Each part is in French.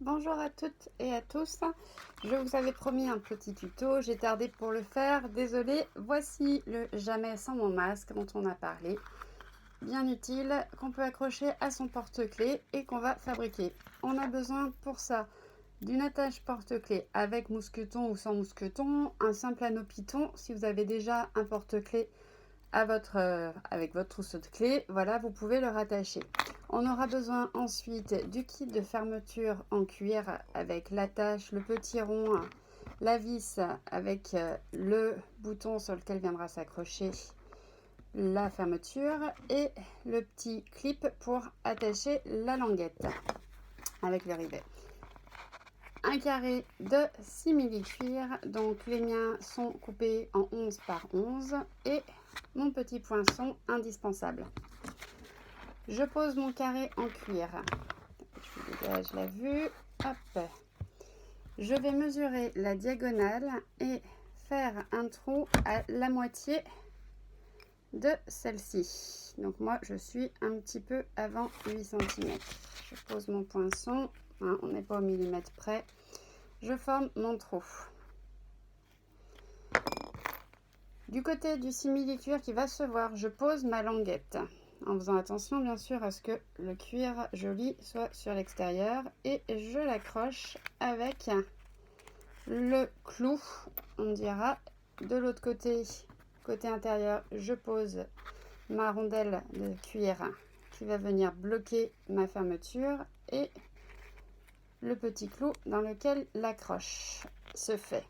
Bonjour à toutes et à tous, je vous avais promis un petit tuto, j'ai tardé pour le faire, désolée. Voici le jamais sans mon masque dont on a parlé, bien utile, qu'on peut accrocher à son porte-clés et qu'on va fabriquer. On a besoin pour ça d'une attache porte-clés avec mousqueton ou sans mousqueton, un simple anneau python si vous avez déjà un porte-clés avec votre trousseau de clés, voilà, vous pouvez le rattacher. On aura besoin ensuite du kit de fermeture en cuir avec l'attache, le petit rond, la vis avec le bouton sur lequel viendra s'accrocher la fermeture et le petit clip pour attacher la languette avec le rivet. Un carré de simili cuir, donc les miens sont coupés en 11 par 11 et mon petit poinçon indispensable. Je pose mon carré en cuir, je dégage la vue, hop. Je vais mesurer la diagonale et faire un trou à la moitié de celle-ci. Donc moi je suis un petit peu avant 8 cm. Je pose mon poinçon, hein, on n'est pas au millimètre près. Je forme mon trou. Du côté du simili-cuir qui va se voir, je pose ma languette. En faisant attention bien sûr à ce que le cuir joli soit sur l'extérieur. Et je l'accroche avec le clou, on dira. De l'autre côté, côté intérieur, je pose ma rondelle de cuir qui va venir bloquer ma fermeture. Et le petit clou dans lequel l'accroche se fait.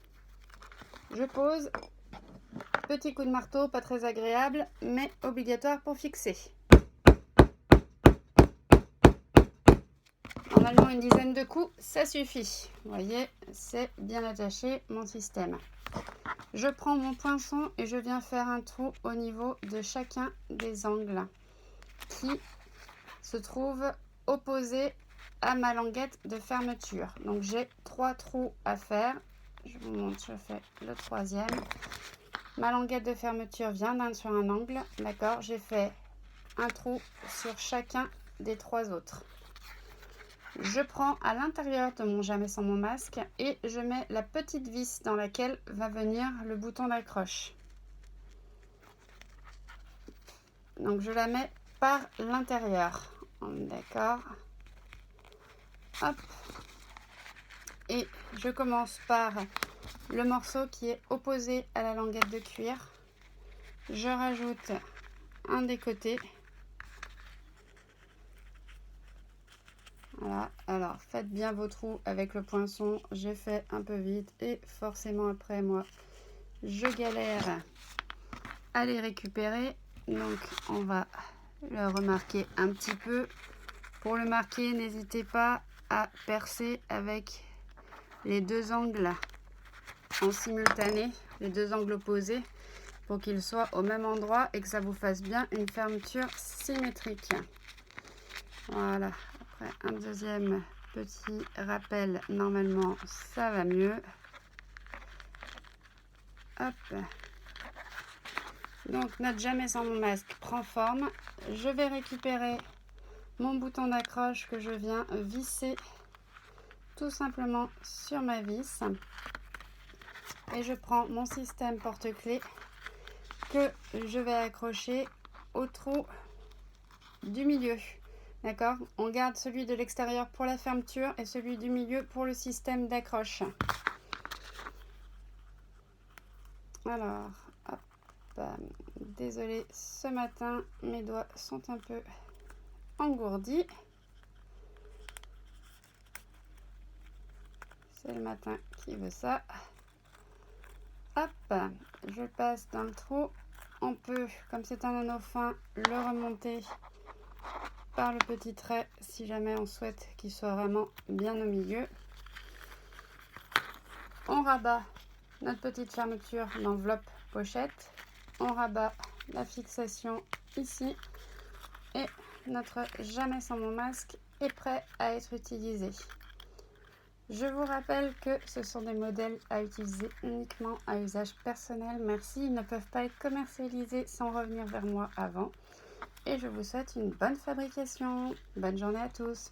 Je pose, petit coup de marteau, pas très agréable, mais obligatoire pour fixer. Normalement une dizaine de coups, ça suffit. Vous voyez, c'est bien attaché mon système. Je prends mon poinçon et je viens faire un trou au niveau de chacun des angles qui se trouvent opposés à ma languette de fermeture. Donc j'ai 3 trous à faire. Je vous montre, je fais le troisième. Ma languette de fermeture vient sur un angle, d'accord. J'ai fait un trou sur chacun des 3 autres. Je prends à l'intérieur de mon jamais sans mon masque et je mets la petite vis dans laquelle va venir le bouton d'accroche. Donc je la mets par l'intérieur, d'accord. Hop. Et je commence par le morceau qui est opposé à la languette de cuir. Je rajoute un des côtés. Voilà, alors faites bien vos trous avec le poinçon. J'ai fait un peu vite et forcément après moi, je galère à les récupérer. Donc on va le remarquer un petit peu. Pour le marquer, n'hésitez pas à percer avec les 2 angles en simultané, les 2 angles opposés, pour qu'ils soient au même endroit et que ça vous fasse bien une fermeture symétrique. Voilà, après un deuxième petit rappel, normalement ça va mieux. Hop. Donc notre jamais sans mon masque prend forme. Je vais récupérer mon bouton d'accroche que je viens visser tout simplement sur ma vis. Et je prends mon système porte-clés que je vais accrocher au trou du milieu. D'accord? On garde celui de l'extérieur pour la fermeture et celui du milieu pour le système d'accroche. Alors, hop, désolée, ce matin, mes doigts sont un peu engourdis. C'est le matin qui veut ça. Hop, je passe dans le trou. On peut, comme c'est un anneau fin, le remonter par le petit trait si jamais on souhaite qu'il soit vraiment bien au milieu. On rabat notre petite fermeture d'enveloppe pochette. On rabat la fixation ici et notre jamais sans mon masque est prêt à être utilisé. Je vous rappelle que ce sont des modèles à utiliser uniquement à usage personnel. Merci, ils ne peuvent pas être commercialisés sans revenir vers moi avant. Et je vous souhaite une bonne fabrication. Bonne journée à tous.